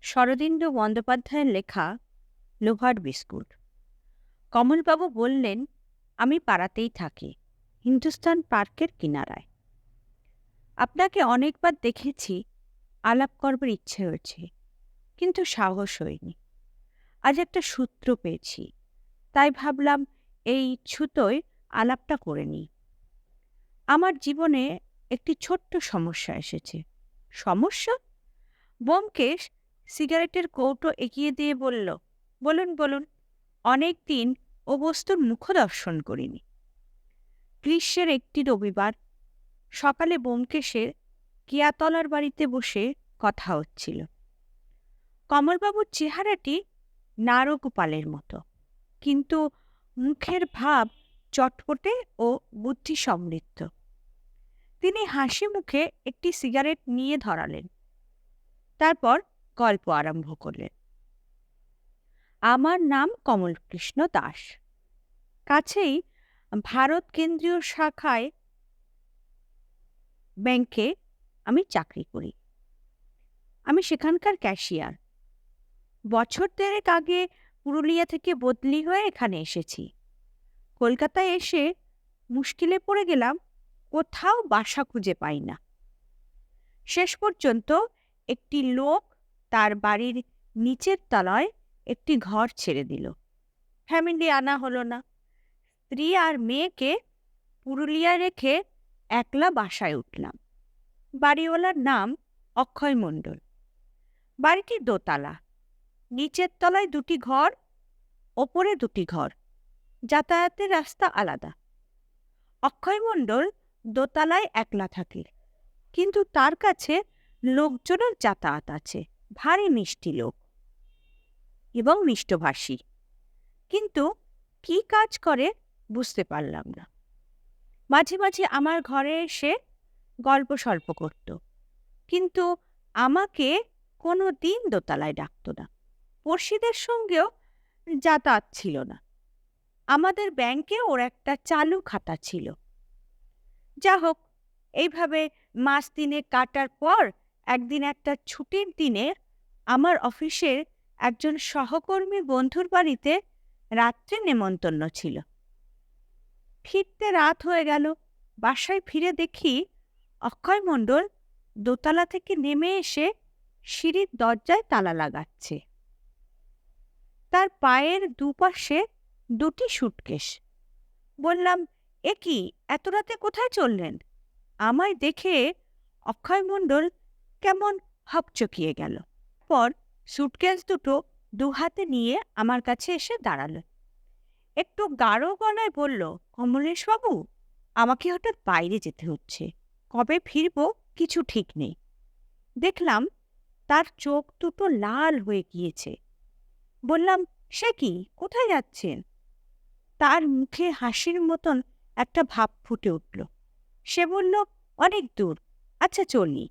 শরদিন্দু বন্দ্যোপাধ্যায়ের লেখা লোহার বিস্কুট। কমলবাবু বললেন, আমি পাড়াতেই থাকি, হিন্দুস্তান পার্কের কিনারায়। আপনাকে অনেকবার দেখেছি, আলাপ করবার ইচ্ছে হয়েছে, কিন্তু সাহস হয়নি। আজ একটা সূত্র পেয়েছি, তাই ভাবলাম এই ছুতোয় আলাপটা করে নিই। আমার জীবনে একটি ছোট্ট সমস্যা এসেছে। সমস্যা? ব্যোমকেশ সিগারেটের কৌটো এগিয়ে দিয়ে বলল, বলুন বলুন। অনেক দিন ও বস্তুর মুখদর্শন করিনি। গ্রীষ্মের একটি রবিবার সকালে ব্যোমকেশের কেয়াতলার বাড়িতে বসে কথা হচ্ছিল। কমলবাবুর চেহারাটি নারগোপালের মতো, কিন্তু মুখের ভাব চটপটে ও বুদ্ধি সমৃদ্ধ। তিনি হাসি মুখে একটি সিগারেট নিয়ে ধরালেন, তারপর গল্প আরম্ভ করলেন। আমার নাম কমলকৃষ্ণ দাস। কাছেই ভারত কেন্দ্রীয় শাখায় ব্যাংকে আমি চাকরি করি। আমি সেখানকার ক্যাশিয়ার। বছর দেড়েক আগে পুরুলিয়া থেকে বদলি হয়ে এখানে এসেছি। কলকাতায় এসে মুশকিলে পড়ে গেলাম, কোথাও বাসা খুঁজে পাই না। শেষ পর্যন্ত একটি লোক তার বাড়ির নিচের তলায় একটি ঘর ছেড়ে দিল। ফ্যামিলি আনা হলো না। স্ত্রী আর মেয়েকে পুরুলিয়ায় রেখে একলা বাসায় উঠলাম। বাড়িওয়ালার নাম অক্ষয় মণ্ডল। বাড়িটি দোতলা, নিচের তলায় দুটি ঘর, ওপরে দুটি ঘর, যাতায়াতের রাস্তা আলাদা। অক্ষয় মণ্ডল দোতলায় একলা থাকে, কিন্তু তার কাছে লোকজনের যাতায়াত আছে। ভারী মিষ্টি লোক এবং মিষ্টভাষী, কিন্তু কি কাজ করে বুঝতে পারলাম না। মাঝে মাঝে আমার ঘরে এসে গল্প সল্প করত, কিন্তু আমাকে কোনো দিন দোতলায় ডাকত না। পড়শিদের সঙ্গেও যাতায়াত ছিল না। আমাদের ব্যাংকে ওর একটা চালু খাতা ছিল। যা হোক, এইভাবে মাস তিনেক কাটার পর একদিন একটা ছুটির দিনে আমার অফিসের একজন সহকর্মী বন্ধুর বাড়িতে রাত্রে নেমন্তন্ন ছিল। ফিরতে রাত হয়ে গেল। বাসায় ফিরে দেখি অক্ষয় মণ্ডল দোতলা থেকে নেমে এসে সিঁড়ির দরজায় তালা লাগাচ্ছে। তার পায়ের দুপাশে দুটি সুটকেস। বললাম, এ কি, এত রাতে কোথায় চললেন? আমায় দেখে অক্ষয় মণ্ডল কেমন হকচকিয়ে গেল। পর সুটকেস দুটো দুহাতে নিয়ে আমার কাছে এসে দাঁড়ালো। একটু গাঢ় গলায় বলল, কমলেশবাবু, আমাকে হঠাৎ বাইরে যেতে হচ্ছে। কবে ফিরব কিছু ঠিক নেই। দেখলাম তার চোখ দুটো লাল হয়ে গিয়েছে। বললাম, সে কি, কোথায় যাচ্ছেন? তার মুখে হাসির মতন একটা ভাব ফুটে উঠল। সে বলল, অনেক দূর, আচ্ছা চলি।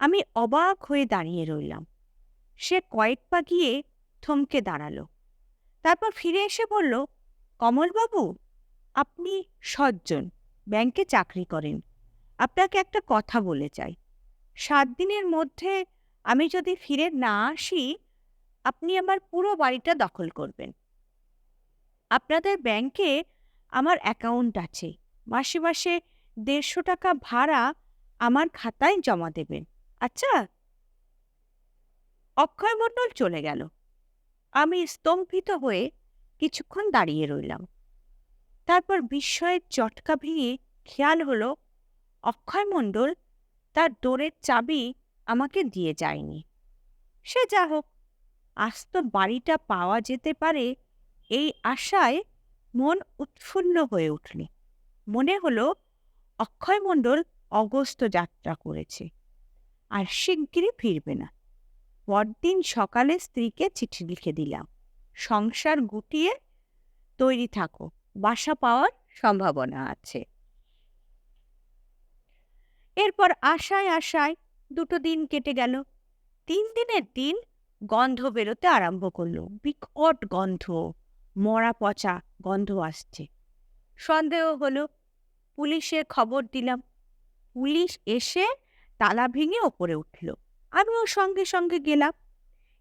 আমি অবাক হয়ে দাঁড়িয়ে রইলাম। সে কয়েক পা গিয়ে থমকে দাঁড়ালো। তারপর ফিরে এসে বলল, কমলবাবু, আপনি সজ্জন, ব্যাংকে চাকরি করেন। আপনাকে একটা কথা বলে চাই। 7 দিনের মধ্যে আমি যদি ফিরে না আসি, আপনি আমার পুরো বাড়িটা দখল করবেন। আপনাদের ব্যাংকে আমার অ্যাকাউন্ট আছে। মাসে মাসে 150 টাকা ভাড়া আমার খাতায় জমা দেবেন। আচ্ছা? অক্ষয় মণ্ডল চলে গেল। আমি স্তম্ভিত হয়ে কিছুক্ষণ দাঁড়িয়ে রইলাম। তারপর বিস্ময়ের চটকা ভেঙে খেয়াল হলো, অক্ষয় মণ্ডল তার দোরের চাবি আমাকে দিয়ে যায়নি। সে যা হোক, আস্ত বাড়িটা পাওয়া যেতে পারে এই আশায় মন উৎফুল্ল হয়ে উঠল। মনে হলো অক্ষয় মণ্ডল অগস্ত্য যাত্রা করেছে আর শিগগিরই ফিরবে না। পরদিন সকালে স্ত্রীকে চিঠি লিখে দিলাম, সংসার গুটিয়ে তৈরি থাকো, বাসা পাওয়ার সম্ভাবনা আছে। এরপর আশায় আশায় 2 দিন কেটে গেল। 3 দিনের দিন গন্ধ বেরোতে আরম্ভ করলো। বিকট গন্ধ, মরা পচা গন্ধ আসছে। সন্দেহ হলো, পুলিশে খবর দিলাম। পুলিশ এসে তালা ভেঙে ওপরে উঠল। আমিও সঙ্গে সঙ্গে গেলাম।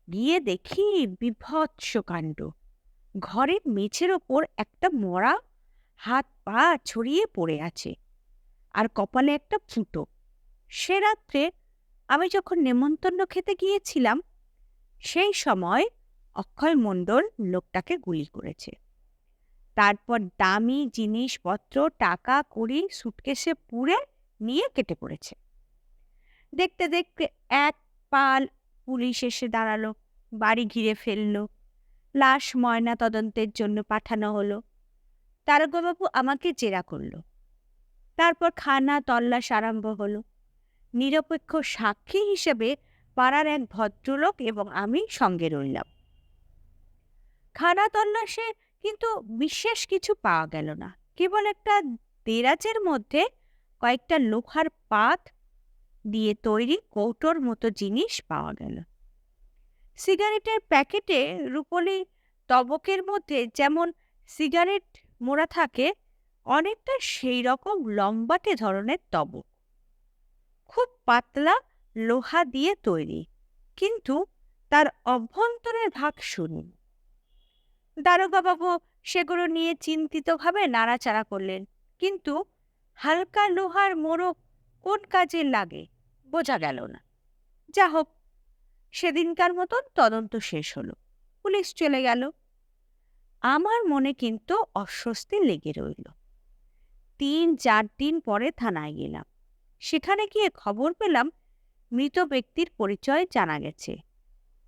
গিয়ে দেখি বীভৎস কাণ্ড। ঘরের মেঝের ওপর একটা মরা হাত পা ছড়িয়ে পড়ে আছে, আর কপালে একটা ফুটো। সে রাত্রে আমি যখন নেমন্তন্ন খেতে গিয়েছিলাম, সেই সময় অক্ষয় মণ্ডল লোকটাকে গুলি করেছে। তারপর দামি জিনিসপত্র, টাকা কড়ি সুটকেসে পুরে নিয়ে কেটে পড়েছে। দেখতে দেখতে এক পাল পুলিশ এসে দাঁড়ালো, বাড়ি ঘিরে ফেললো। লাশ ময়না তদন্তের জন্য পাঠানো হলো। দারোগাবাবু আমাকে জেরা করলো। তারপর খানা তল্লাশ আরম্ভ হলো। নিরপেক্ষ সাক্ষী হিসেবে পাড়ার এক ভদ্রলোক এবং আমি সঙ্গে রইলাম। খানা তল্লাশে কিন্তু বিশেষ কিছু পাওয়া গেল না। কেবল একটা দেরাজের মধ্যে কয়েকটা লোহার পাত দিয়ে তৈরি কৌটোর মতো জিনিস পাওয়া গেল। সিগারেটের প্যাকেটে রুপোলি তবকের মধ্যে যেমন সিগারেট মোড়া থাকে, অনেকটা সেই রকম লম্বাটে ধরনের তবক, খুব পাতলা লোহা দিয়ে তৈরি, কিন্তু তার অভ্যন্তরের ভাগ শূন্য। দারোগাবাবু সেগুলো নিয়ে চিন্তিতভাবে নাড়াচাড়া করলেন, কিন্তু হালকা লোহার মোড়ক কোন কাজে লাগে বোঝা গেল না। যা হোক, সেদিনকার মতন তদন্ত শেষ হলো, পুলিশ চলে গেল। আমার মনে কিন্তু অস্বস্তি লেগে রইল। ৩-৪ দিন পরে থানায় গেলাম। সেখানে গিয়ে খবর পেলাম মৃত ব্যক্তির পরিচয় জানা গেছে।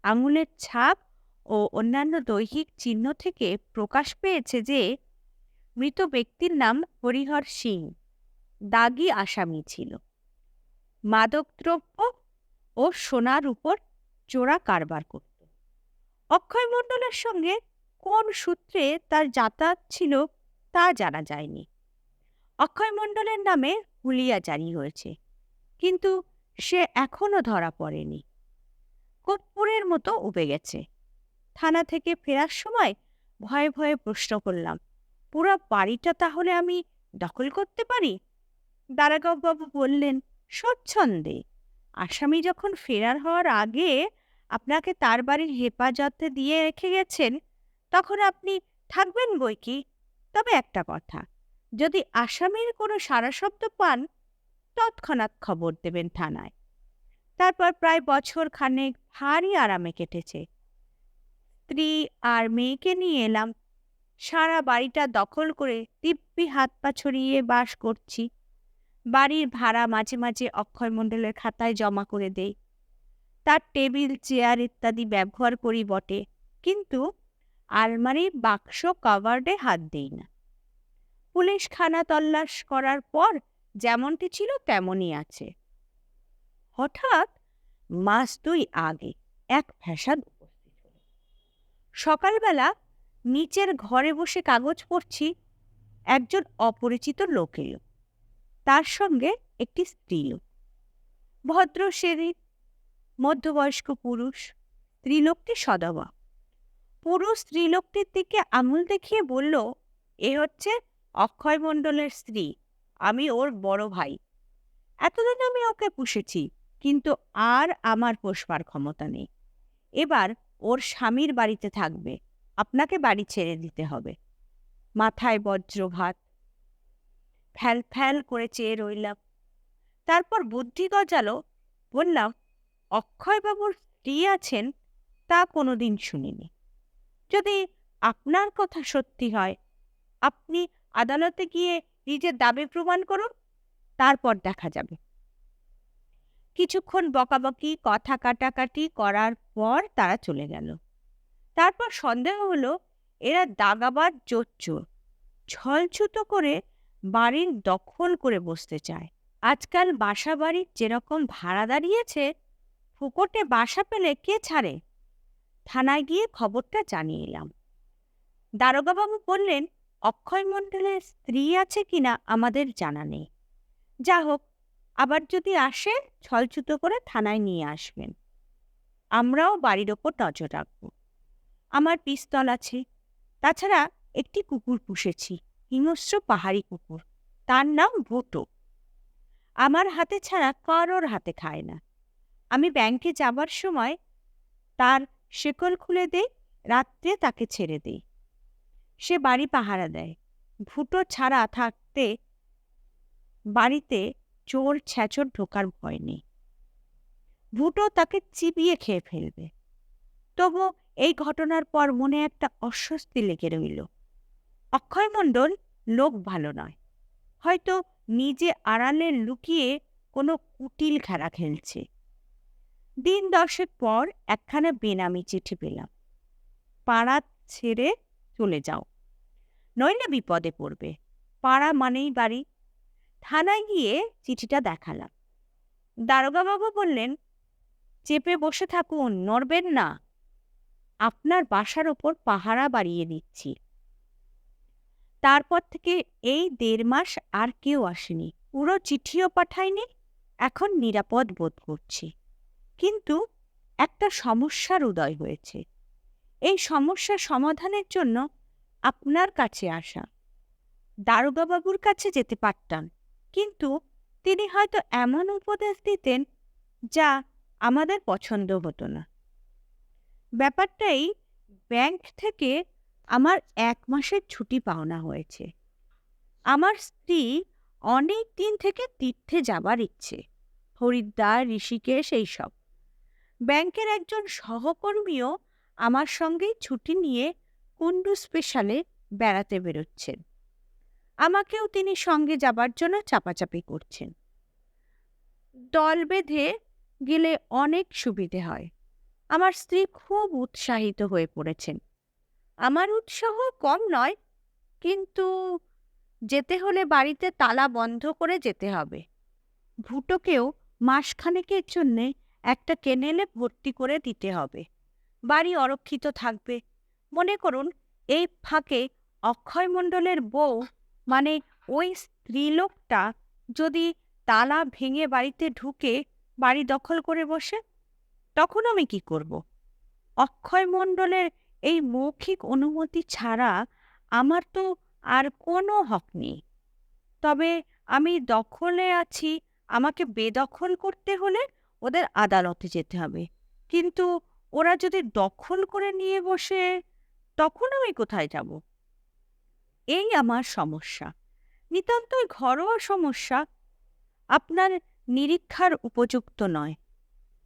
আঙুলের ছাপ ও অন্যান্য দৈহিক চিহ্ন থেকে প্রকাশ পেয়েছে যে মৃত ব্যক্তির নাম হরিহর সিং, দাগী আসামি ছিল। মাদকদ্রব্য ও সোনার উপর চোরা কারবার করত। অক্ষয় মণ্ডলের সঙ্গে কোন সূত্রে তার যাতায়াত ছিল তা জানা যায়নি। অক্ষয় মণ্ডলের নামে হুলিয়া জারি হয়েছে, কিন্তু সে এখনো ধরা পড়েনি। কর্পূরের মতো উবে গেছে। থানা থেকে ফেরার সময় ভয়ে ভয়ে প্রশ্ন করলাম, পুরো বাড়িটা তাহলে আমি দখল করতে পারি? দারোগাবাবু বললেন, স্বচ্ছন্দে। আসামি যখন ফেরার হওয়ার আগে আপনাকে তার বাড়ির হেফাজতে দিয়ে রেখে গেছেন, তখন আপনি থাকবেন বই কি। তবে একটা কথা, যদি আসামির কোনো সাড়াশব্দ পান, তৎক্ষণাৎ খবর দেবেন থানায়। তারপর প্রায় বছর খানেক ভারী আরামে কেটেছে। স্ত্রী আর মেয়েকে নিয়ে এলাম। সারা বাড়িটা দখল করে দিব্যি হাত পা ছড়িয়ে বাস করছি। বাড়ির ভাড়া মাঝে মাঝে অক্ষয় মণ্ডলের খাতায় জমা করে দেই। তার টেবিল চেয়ার ইত্যাদি ব্যবহার করি বটে, কিন্তু আলমারি বাক্স কাভার্ডে হাত দেই না। পুলিশ খানা তল্লাশ করার পর যেমনটি ছিল তেমনই আছে। হঠাৎ মাস ২ আগে এক ফ্যাসাদ উপস্থিত হল। সকালবেলা নিচের ঘরে বসে কাগজ পড়ছি, একজন অপরিচিত লোক এলো। তার সঙ্গে একটি স্ত্রীলোক, ভদ্র শরীর, মধ্যবয়স্ক পুরুষ। স্ত্রীলোকটি সধবা। পুরুষ স্ত্রীলোকটির দিকে আঙুল দেখিয়ে বলল, এ হচ্ছে অক্ষয় মণ্ডলের স্ত্রী, আমি ওর বড় ভাই। এতদিন আমি ওকে পুষেছি, কিন্তু আর আমার পোষবার ক্ষমতা নেই। এবার ওর স্বামীর বাড়িতে থাকবে, আপনাকে বাড়ি ছেড়ে দিতে হবে। মাথায় বজ্রঘাত। ফ্যাল ফ্যাল করে চেয়ে রইলাম। তারপর বুদ্ধি গজালো, বললাম, অক্ষয়বাবুর স্ত্রী আছেন তা কোনোদিন শুনিনি। যদি আপনার কথা সত্যি হয়, আপনি আদালতে গিয়ে নিজের দাবি প্রমাণ করুন, তারপর দেখা যাবে। কিছুক্ষণ বকাবকি কথা কাটাকাটি করার পর তারা চলে গেল। তারপর সন্দেহ হলো এরা দাগাবাজ জোচ্চোর, ছলছুতো করে বাড়ির দখল করে বসতে চায়। আজকাল বাসা বাড়ির যেরকম ভাড়া দাঁড়িয়েছে, ফুকটে বাসা পেলে কে ছাড়ে? থানায় গিয়ে খবরটা জানিয়ে এলাম। দারোগাবাবু বললেন, অক্ষয় মণ্ডলের স্ত্রী আছে কিনা আমাদের জানা নেই। যা হোক, আবার যদি আসে ছলছুতো করে থানায় নিয়ে আসবেন। আমরাও বাড়ির ওপর নজর রাখব। আমার পিস্তল আছে, তাছাড়া একটি কুকুর পুষেছি, হিংস্র পাহাড়ি কুকুর, তার নাম ভুটো। আমার হাতে ছাড়া কারোর হাতে খায় না। আমি ব্যাংকে যাবার সময় তার শেকল খুলে দেই, রাত্রে তাকে ছেড়ে দেই। সে বাড়ি পাহারা দেয়। ভুটো ছাড়া থাকতে বাড়িতে চোর ছেঁচড় ঢোকার ভয় নেই। ভুটো তাকে চিবিয়ে খেয়ে ফেলবে। তবু এই ঘটনার পর মনে একটা অস্বস্তি লেগে রইল। অক্ষয় মণ্ডল লোক ভালো নয়, হয়তো নিজে আড়ালে লুকিয়ে কোনো কুটিল খেলা খেলছে। দিন 10 পর একখানা বেনামি চিঠি পেলাম। পাড়া ছেড়ে চলে যাও, নইলে বিপদে পড়বে। পাড়া মানেই বাড়ি। থানায় গিয়ে চিঠিটা দেখালাম। দারোগাবাবু বললেন, চেপে বসে থাকুন, নড়বেন না, আপনার বাসার ওপর পাহারা বাড়িয়ে দিচ্ছি। তারপর থেকে এই 1.5 মাস আর কেউ আসেনি, পুরো চিঠিও পাঠায়নি। এখন নিরাপদ বোধ করছি। কিন্তু একটা সমস্যার উদয় হয়েছে। এই সমস্যা সমাধানের জন্য আপনার কাছে আসা। দারোগাবাবুর কাছে যেতে পারতাম, কিন্তু তিনি হয়তো এমন উপদেশ দিতেন যা আমাদের পছন্দ হতো না। ব্যাপারটাই, ব্যাংক থেকে আমার 1 মাসের ছুটি পাওনা হয়েছে। আমার স্ত্রী অনেক দিন থেকে তীর্থে যাবার ইচ্ছে, হরিদ্বার, ঋষিকেশ এইসব। ব্যাংকের একজন সহকর্মীও আমার সঙ্গেই ছুটি নিয়ে কুন্ডু স্পেশালে বেড়াতে বেরোচ্ছেন। আমাকেও তিনি সঙ্গে যাবার জন্য চাপাচাপি করছেন। দল বেঁধে গেলে অনেক সুবিধে হয়। আমার স্ত্রী খুব উৎসাহিত হয়ে পড়েছেন। আমার উৎসাহ কম নয়, কিন্তু যেতে হলে বাড়িতে তালা বন্ধ করে যেতে হবে। ভুটোকেও মাসখানেকের জন্যে একটা কেনেলে ভর্তি করে দিতে হবে। বাড়ি অরক্ষিত থাকবে। মনে করুন, এই ফাঁকে অক্ষয় মণ্ডলের বউ, মানে ওই স্ত্রীলোকটা, যদি তালা ভেঙে বাড়িতে ঢুকে বাড়ি দখল করে বসে, তখন আমি কি করব? অক্ষয় মণ্ডলের এই মৌখিক অনুমতি ছাড়া আমার তো আর কোনো হক নেই। তবে আমি দখলে আছি, আমাকে বেদখল করতে হলে ওদের আদালতে যেতে হবে। কিন্তু ওরা যদি দখল করে নিয়ে বসে, তখন আমি কোথায় যাব? এই আমার সমস্যা, নিতান্তই ঘরোয়া সমস্যা, আপনার নিরীক্ষার উপযুক্ত নয়।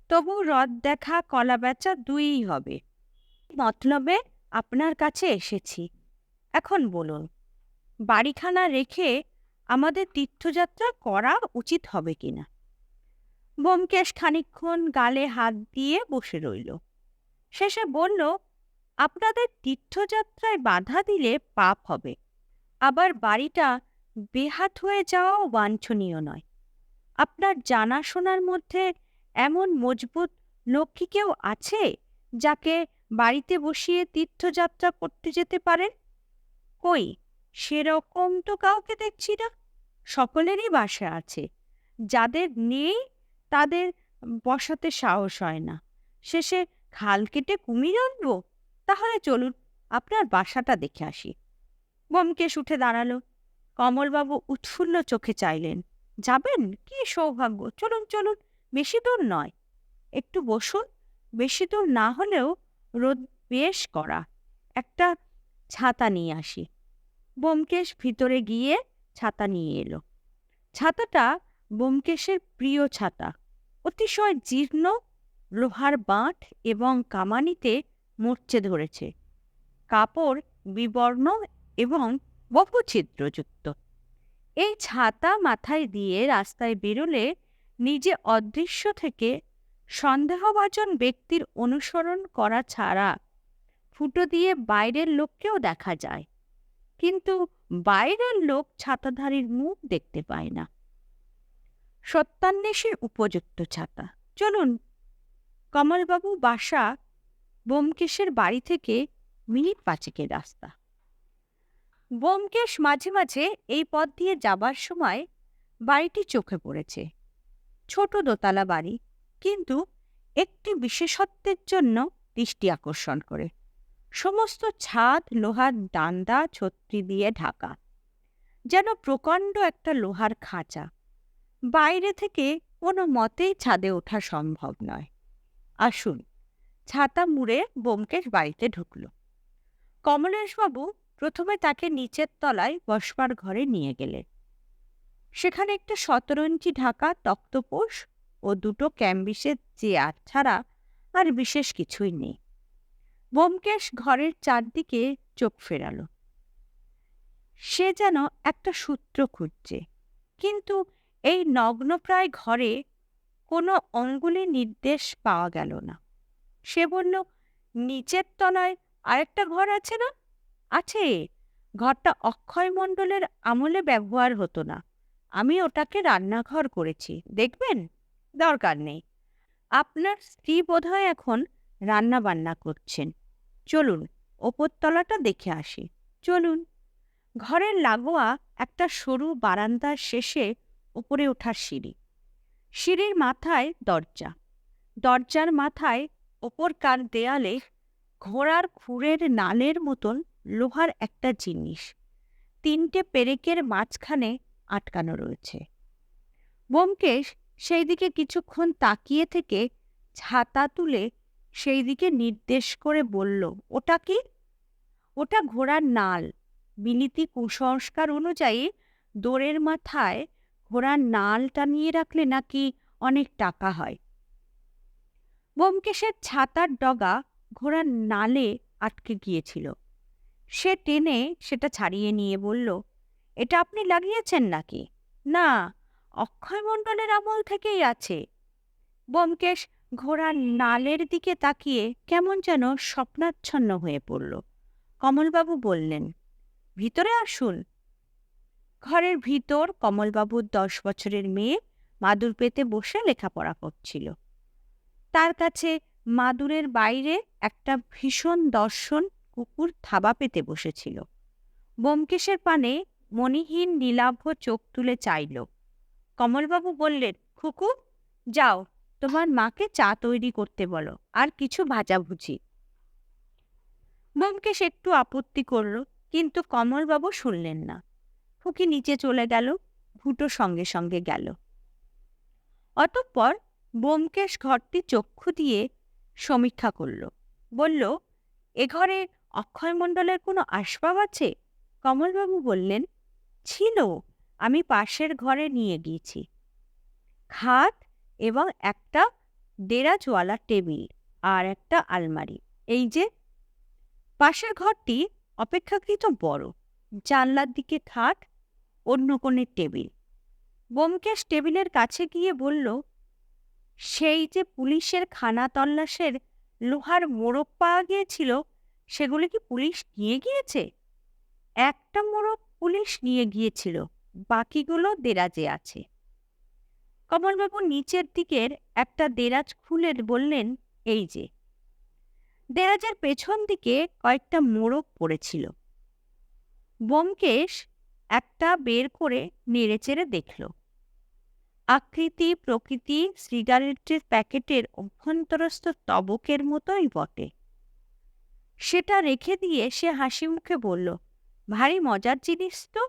তবু রদ দেখা কলা বেচা দুইই হবে। মতলবে আপনার কাছে এসেছি। এখন বলুন, বাড়িখানা রেখে আমাদের তীর্থযাত্রা করা উচিত হবে কিনা? ব্যোমকেশ খানিকক্ষণ গালে হাত দিয়ে বসে রইল। শেষে বলল, আপনাদের তীর্থযাত্রায় বাধা দিলে পাপ হবে। আবার বাড়িটা বেহাত হয়ে যাওয়াও বাঞ্ছনীয় নয়। আপনার জানাশোনার মধ্যে এমন মজবুত লোক কি কেউ আছে যাকে বাড়িতে বসিয়ে তীর্থযাত্রা করতে যেতে পারেন? কই, সেরকম তো কাউকে দেখছি না। সকলেরই বাসা আছে, যাদের নেই তাদের বসাতে সাহস হয় না। শেষে খাল কেটে কুমির আনবো? তাহলে চলুন, আপনার বাসাটা দেখে আসি। ব্যোমকেশ উঠে দাঁড়ালো। কমলবাবু উৎফুল্ল চোখে চাইলেন। যাবেন? কি সৌভাগ্য! চলুন চলুন, বেশি দূর নয়, একটু বসুন। বেশি দূর না হলেও রোদ বেশ কড়া, একটা ছাতা নিয়ে আসি। ব্যোমকেশ ভিতরে গিয়ে ছাতা নিয়ে এলো। ছাতাটা ব্যোমকেশের প্রিয় ছাতা, অতিশয় জীর্ণ, লোহার বাঁট এবং কামানিতে মরচে ধরেছে। কাপড় বিবর্ণ এবং বহু ছিদ্রযুক্ত। এই ছাতা মাথায় দিয়ে রাস্তায় বেরোলে নিজে অদৃশ্য থেকে সন্দেহভাজন ব্যক্তির অনুসরণ করা ছাড়া ফুটো দিয়ে বাইরের লোককেও দেখা যায়, কিন্তু বাইরের লোক ছাতাধারীর মুখ দেখতে পায় না। সত্যান্বেষীর উপযুক্ত ছাতা। চলুন। কমলবাবু বাসা ব্যোমকেশের বাড়ি থেকে মিনিট 5 রাস্তা। ব্যোমকেশ মাঝে মাঝে এই পথ দিয়ে যাবার সময় বাড়িটি চোখে পড়েছে। ছোট দোতলা বাড়ি, কিন্তু একটি বিশেষত্বের জন্য দৃষ্টি আকর্ষণ করে। সমস্ত ছাদ লোহার ডান্ডা ছত্রি দিয়ে ঢাকা, যেন প্রকাণ্ড একটা লোহার খাঁচা। বাইরে থেকে কোনো মতেই ছাদে ওঠা সম্ভব নয়। আসুন, ছাতা মুড়ে ব্যোমকেশ বাড়িতে ঢুকল। কমলেশবাবু প্রথমে তাকে নিচের তলায় বসবার ঘরে নিয়ে গেলেন। সেখানে একটা 17 ইঞ্চি ঢাকা তক্তপোষ ও দুটো ক্যাম্বিসের চেয়ার ছাড়া আর বিশেষ কিছুই নেই। ব্যোমকেশ ঘরের চারদিকে চোখ ফেরাল। সে যেন একটা সূত্র খুঁজছে, কিন্তু এই নগ্নপ্রায় ঘরে কোনো অঙ্গুলি নির্দেশ পাওয়া গেল না। সে বলল, নিচের তলায় আরেকটা ঘর আছে না? আছে, ঘরটা অক্ষয় মণ্ডলের আমলে ব্যবহার হতো না, আমি ওটাকে রান্নাঘর করেছি, দেখবেন? দরকার নেই, আপনার স্ত্রী বোধহয় এখন রান্না বান্না করছেন। চলুন ওপরতলাটা দেখে আসি। চলুন। ঘরের লাগোয়া একটা সরু বারান্দার শেষে উপরে ওঠার সিঁড়ি। সিঁড়ির মাথায় দরজা। দরজার মাথায় ওপরকার দেয়ালে ঘোড়ার খুরের নালের মতন লোহার একটা জিনিস 3টে পেরেকের মাঝখানে আটকানো রয়েছে। ব্যোমকেশ সেই দিকে কিছুক্ষণ তাকিয়ে থেকে ছাতা তুলে সেই দিকে নির্দেশ করে বলল, ওটা কি? ওটা ঘোড়ার নাল। বিলিতি কুসংস্কার অনুযায়ী দোরের মাথায় ঘোড়ার নাল টানিয়ে রাখলে নাকি অনেক টাকা হয়। ব্যোমকেশের ছাতার ডগা ঘোড়ার নালে আটকে গিয়েছিল। সে টেনে সেটা ছাড়িয়ে নিয়ে বলল, এটা আপনি লাগিয়েছেন নাকি? না, অক্ষয় মণ্ডলের আমল থেকেই আছে। ব্যোমকেশ ঘোড়ার নালের দিকে তাকিয়ে কেমন যেন স্বপ্নাচ্ছন্ন হয়ে পড়ল। কমলবাবু বললেন, ভিতরে আসুন। ঘরের ভিতর কমলবাবুর 10 বছরের মেয়ে মাদুর পেতে বসে লেখাপড়া করছিল। তার কাছে মাদুরের বাইরে একটা ভীষণ দর্শন কুকুর থাবা পেতে বসেছিল। ব্যোমকেশের পানে মণিহীন নীলাভ চোখ তুলে চাইল। কমলবাবু বললেন, খুকু, যাও তোমার মাকে চা তৈরি করতে বলো, আর কিছু ভাজাভুজি। ব্যোমকেশ একটু আপত্তি করল, কিন্তু কমলবাবু শুনলেন না। খুকি নিচে চলে গেল, ভুটো সঙ্গে সঙ্গে গেল। অতঃপর ব্যোমকেশ ঘরটি চক্ষু দিয়ে সমীক্ষা করল। বলল, এ ঘরে অক্ষয় মণ্ডলের কোনো আসবাব আছে? কমলবাবু বললেন, ছিল, আমি পাশের ঘরে নিয়ে গিয়েছি। খাট এবং একটা দেরাজওয়ালা টেবিল আর একটা আলমারি। এই যে। পাশের ঘরটি অপেক্ষাকৃত বড়, জানলার দিকে খাট, অন্য কোণে টেবিল। ব্যোমকেশ টেবিলের কাছে গিয়ে বলল, সেই যে পুলিশের খানা তল্লাশের লোহার মোড়ক পাওয়া গিয়েছিল, সেগুলি কি পুলিশ নিয়ে গিয়েছে? একটা মোড়ক পুলিশ নিয়ে গিয়েছিল, বাকিগুলো দেরাজে আছে। কমলবাবু নিচের দিকের একটা দেরাজ খুলে বললেন, এই যে। দেরাজের পেছন দিকে কয়েকটা মোড়ক পড়েছিল। ব্যোমকেশ একটা বের করে নেড়েচেড়ে দেখল। আকৃতি প্রকৃতি সিগারেটের প্যাকেটের অভ্যন্তরস্থ তবকের মতোই বটে। সেটা রেখে দিয়ে সে হাসি মুখে বলল, ভারী মজার জিনিস তো।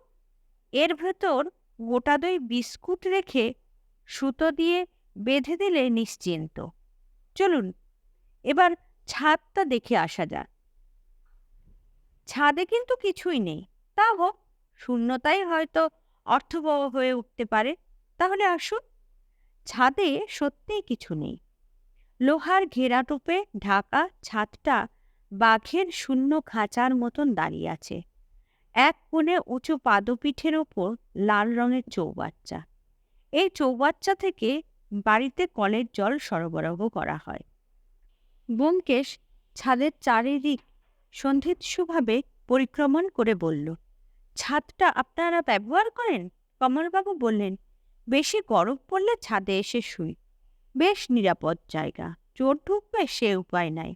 এর ভেতর গোটা দই বিস্কুট রেখে সুতো দিয়ে বেঁধে দিলে নিশ্চিন্ত। চলুন এবার ছাদটা দেখে আসা যাক। ছাদে কিন্তু কিছুই নেই, তা হোক, শূন্যতাই হয়তো অর্থবহ হয়ে উঠতে পারে। তাহলে আসুন। ছাদে সত্যিই কিছু নেই। লোহার ঘেরাটোপে ঢাকা ছাদটা বাঘের শূন্য খাঁচার মতন দাঁড়িয়ে আছে। এক কোণে উঁচু পাদপীঠের ওপর লাল রঙের চৌবাচ্চা। এই চৌবাচ্চা থেকে বাড়িতে কলের জল সরবরাহ করা হয়। ব্যোমকেশ ছাদের চারিদিক সন্ধিৎসুভাবে পরিক্রমণ করে বলল, ছাদটা আপনারা ব্যবহার করেন? কমলবাবু বললেন, বেশি গরম পড়লে ছাদে এসে শুই, বেশ নিরাপদ জায়গা, চোর ঢুকবে সে উপায় নাই।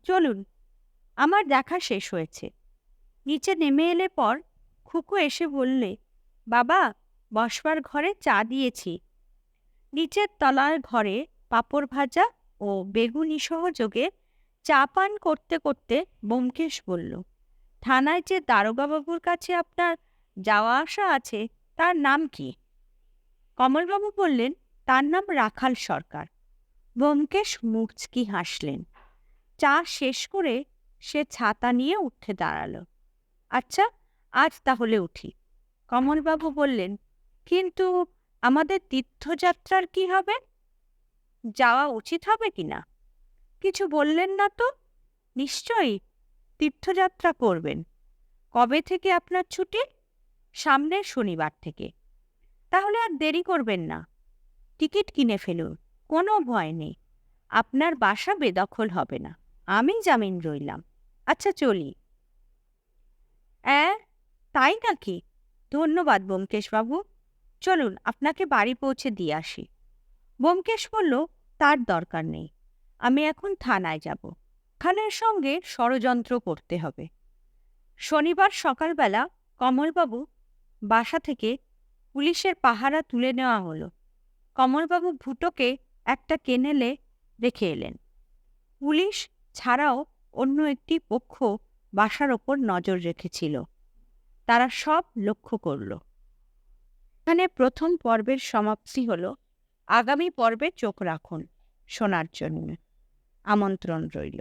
চলুন। আমার দেখা শেষ হয়েছে। নিচে নেমে এলে পর খুকু এসে বললে, বাবা, বসবার ঘরে চা দিয়েছি। নিচের তলার ঘরে পাঁপড় ভাজা ও বেগুনি সহযোগে চা পান করতে করতে ব্যোমকেশ বলল, থানায় যে দারোগাবাবুর কাছে আপনার যাওয়া আসা আছে, তার নাম কি? কমলবাবু বললেন, তার নাম রাখাল সরকার। ব্যোমকেশ মুচকি হাসলেন। চা শেষ করে সে ছাতা নিয়ে উঠে দাঁড়ালো। আচ্ছা, আজ তাহলে উঠি। কমলবাবু বললেন, কিন্তু আমাদের তীর্থযাত্রার কি হবে? যাওয়া উচিত হবে কিনা? কিছু বললেন না তো। নিশ্চয়ই তীর্থযাত্রা করবেন। কবে থেকে আপনার ছুটি? সামনের শনিবার থেকে। তাহলে আর দেরি করবেন না, টিকিট কিনে ফেলুন। কোনো ভয় নেই, আপনার বাসা বেদখল হবে না। আমি জামিন রইলাম। আচ্ছা, চলি। তাই নাকি? ধন্যবাদ ব্যোমকেশবাবু। চলুন, আপনাকে বাড়ি পৌঁছে দিয়ে আসি। ব্যোমকেশ বলল, তার দরকার নেই, আমি এখন থানায় যাব। খানের সঙ্গে ষড়যন্ত্র করতে হবে। শনিবার সকালবেলা কমলবাবু বাসা থেকে পুলিশের পাহারা তুলে নেওয়া হলো। কমলবাবু ভুটোকে একটা কেনেলে রেখে এলেন। পুলিশ ছাড়াও অন্য একটি পক্ষ বাসার ওপর নজর রেখেছিল। তারা সব লক্ষ্য করল। এখানে প্রথম পর্বের সমাপ্তি হলো। আগামী পর্বে চোখ রাখুন শোনার জন্য। আমন্ত্রণ রইল।